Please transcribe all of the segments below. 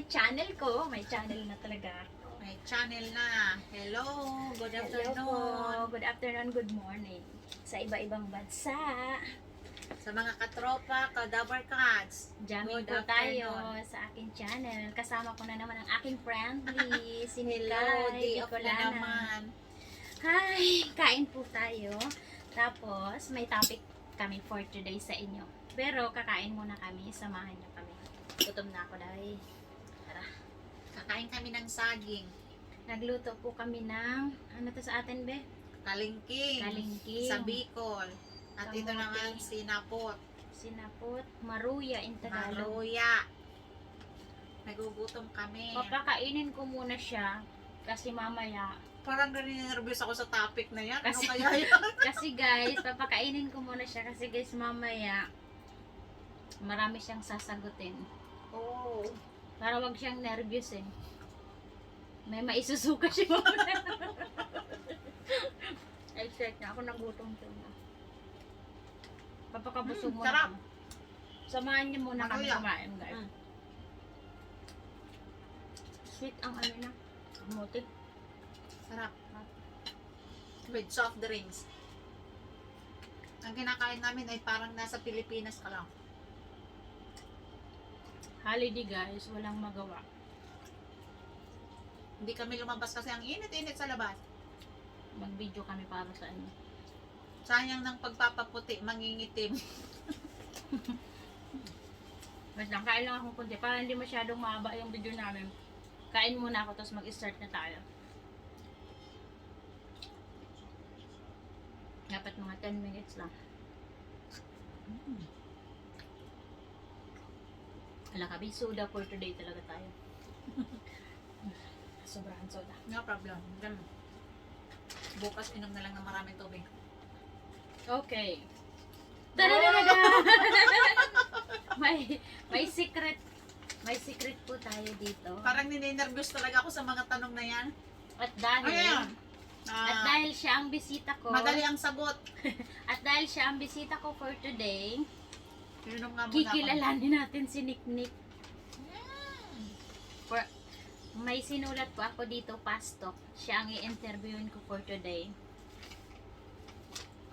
channel ko. May channel na talaga. May channel na. Hello, good Hello po. afternoon. Good afternoon, good morning. Sa iba-ibang bansa. Sa mga katropa, kadabar cats. Jamming Good po tayo afternoon. sa aking channel. Kasama ko na naman ang aking friendly, si Hello, Mikay day off na Bicolana. naman. Hi! Kain po tayo. Tapos, may topic kami for today sa inyo. Pero, kakain muna kami. Samahan niyo kami. Gutom na ako dahil. Tara. Kakain kami ng saging. Nagluto po kami ng, ano to sa atin, be? Kalingking. Kalingking. Sa Bicol. At ito Kamote. naman, sinapot. Sinapot, maruya in Tagalog. Maruya. Nagugutom kami. Papakainin ko muna siya kasi mamaya, Parang nervous ako sa topic na yan. Ano Kasi- kaya yan? kasi guys, papakainin ko muna siya kasi guys mamaya marami siyang sasagutin. Oh. Para wag siyang nervous eh. May maisusuka siya mamaya. Excited na ako, nagutom ko na. Papakabusog mo sarap. na. Samahan niyo muna kami Maruya. kumain guys. Mm. Sweet ang ano na. Kamote. Sarap. With soft drinks. Ang kinakain namin ay parang nasa Pilipinas ka lang. Holiday guys, walang magawa. Hindi kami lumabas kasi ang init-init sa labas. Mag-video kami para sa inyo. Sayang ng pagpapaputi, mangingitim. Wait lang, kain lang akong kunti. Para hindi masyadong mahaba yung video namin. Kain muna ako, tapos mag-start na tayo. Dapat mga 10 minutes lang. Ala ka, soda for today talaga tayo. Sobrahan soda. No problem. Ganun. Bukas inom na lang ng maraming tubig. Okay. Tadadada! may secret. May secret po tayo dito. Parang nininervous talaga ako sa mga tanong na yan. At dahil, Ayan. at dahil siya ang bisita ko, Madali ang sagot. at dahil siya ang bisita ko for today, Inom nga muna ako. kikilalanin natin si Nick. For, may sinulat po ako dito, pastok. Siya ang i-interviewin ko for today.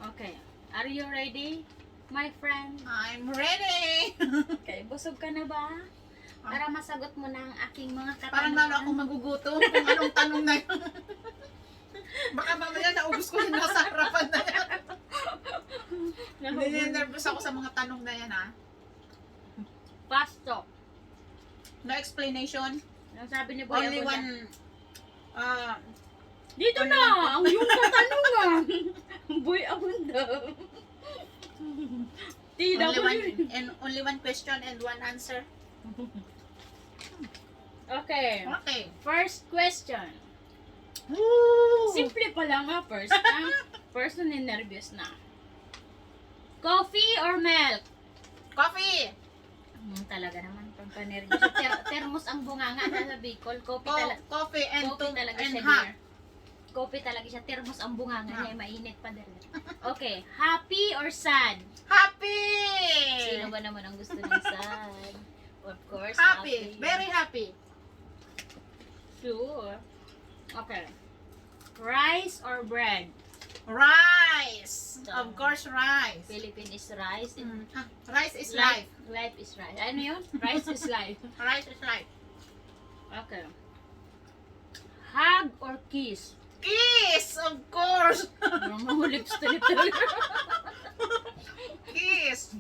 Okay. Are you ready, my friend? I'm ready! Okay, busog ka na ba? Para masagot mo na ang aking mga katanungan. Parang lalo akong magugutom kung anong tanong na yun. Baka mamaya naubos ko yung nasa harapan na yan. Nininervous ako sa mga tanong na yan, ha? Pastok. No explanation. Ang sabi ni Boy Only Abunda. one. Dito only na! one- Ang yung katanungan! Boy Abunda. Only one question and one answer. Okay. Okay. First question. Woo! Simple pa lang ha, first. Ang person nervous na. Coffee or milk? Coffee. Talaga naman, pagka-nervous. Termos ang bunganga sa Bicol. Coffee and Coffee talaga and siya, hot. dear. Coffee talaga siya. Termos ang bunganga niya. Mainit pa din. Okay. Happy or sad? Happy. Sino ba naman ang gusto ng sad? Of course, Happy. Very happy. Sure. Okay. Rice or bread? Rice. So, Of course, rice. Philippine is rice. Rice is life. Life is rice. Ano yun? Rice is life. Rice is life. Okay. Hug or kiss? Kiss, of course. Mga lips to lip talaga. Kiss.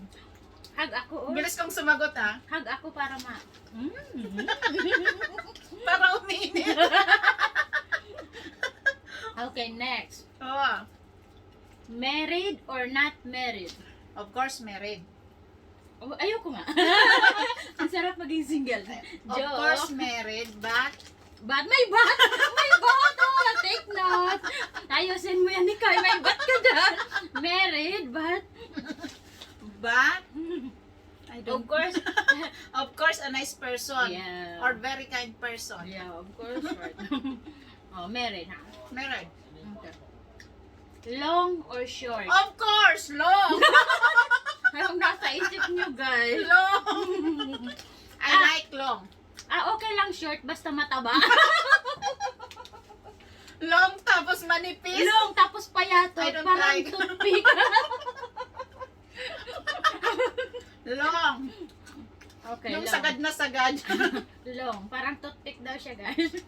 Hug ako. Oh. Bilis kong sumagot, ha? Hug ako para Para uminit. Okay, next. Oh, Married or not married? of course, married. Oh, ayoko nga. Ang sarap maging single. Of course, married, but But may bat! May bat! Oh, take note! Ayusin mo yan ni Kai. May bat ka dyan. Married, but... I Of don't. course. A nice person. Yeah. Or very kind person. Yeah, of course. Right. Oh, married, ha? Married. Okay. Long or short? Of course, long. Anong nasa isip nyo, guys? Long. I like long. Okay lang short, basta mataba. Long tapos manipis. Long, tapos payatot. I don't Parang like. toothpick. Long. Okay, Yung long. sagad na sagad. Long. Parang toothpick daw siya, guys.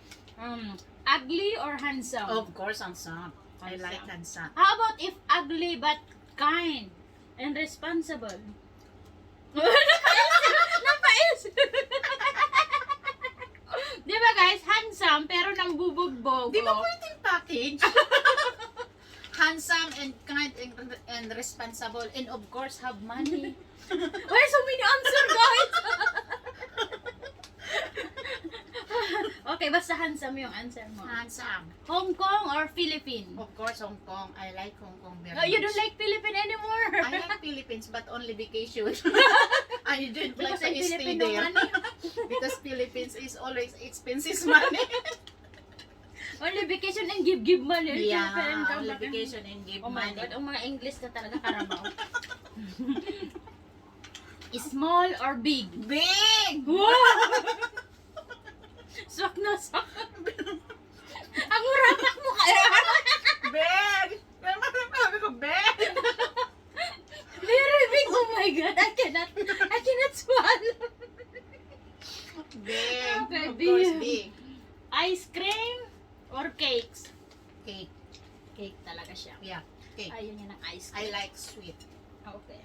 Ugly or handsome? Of course, handsome. I like Handsome. handsome. How about if ugly but kind and responsible? Napais! Di ba guys, handsome pero nang bubugbog. Di ba pwedeng package? Handsome and kind and responsible and of course have money. Why so many answer, guys? Okay, basta handsome yung answer mo. Handsome. Hong Kong or Philippines? Of course, Hong Kong. I like Hong Kong very Oh, you much. don't like Philippines anymore. I like Philippines but only vacation. I don't like Because to I'm stay Filipino there. money. Because Philippines is always expensive money. Only vacation and give money. Yeah, Philippine come only back. vacation and give Oh my money. God, ang mga English na talaga karabaw. Small or big? Big! Wow! Swak na swak. Ang urapak mo kaya. Big! Sabi ko, big! Very big. Oh my God, I cannot swallow. Big! Okay, Of course, big. big. Ice cream or cakes? Cake. Cake talaga siya. Yeah, cake. Ayun yan ang ice I cream. like sweet. Okay.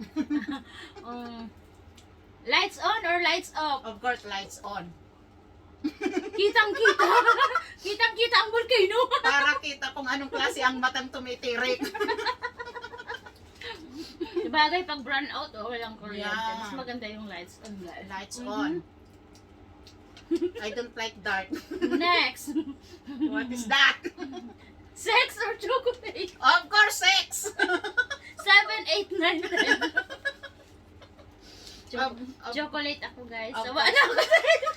Lights on or lights off? Of course, lights on. Kitang-kita. Kitang-kita ang volcano. Para kita kung anong klase ang matang tumitirik. Sabagay, pag brown out, walang kuryente. Yeah. Mas maganda yung lights on, guys. Lights Mhm. on. I don't like dark. Next. What is that? Sex or chocolate? Of course, sex! 7, 8, 9, 10. Of- Chocolate ako, guys. Of Sawa course. na ako sa'yo.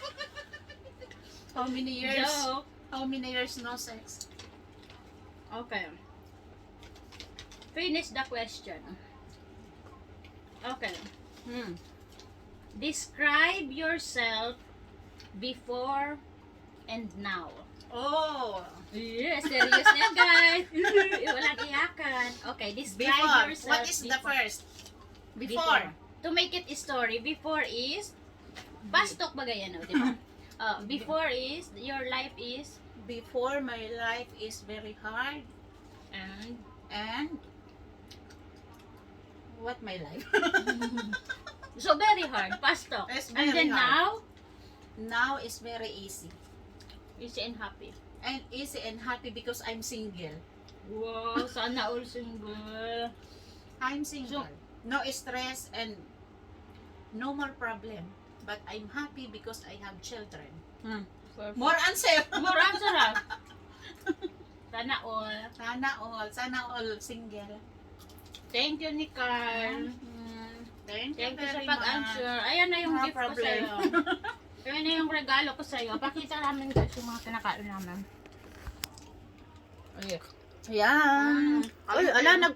How many years? Joke. How many years no sex? Okay. Finish the question. Okay. Describe yourself before and now. Oh, Yes, serious na guys. Walang iyakan. Okay, describe before. yourself. What is the first? Before. To make it a story, before is pastok ba ganyan, no, di ba? Before is your life is Before, my life is very hard. And what my life? so very hard, pastok. It's And very then hard. Now is very easy. easy and happy. And easy and happy because I'm single. Wow, sana all single. I'm single. No stress and no more problem. But I'm happy because I have children. Perfect. More answer. More answer ha. Sana all. Sana all single. Thank you, Nicole. Thank you Thank you sa very pag-answer. much. Ayan na yung No gift ko problem. sa'yo. Ayan na yung regalo ko sa'yo. Pakita namin guys yung mga kinakain namin. Yan. Ay, ala,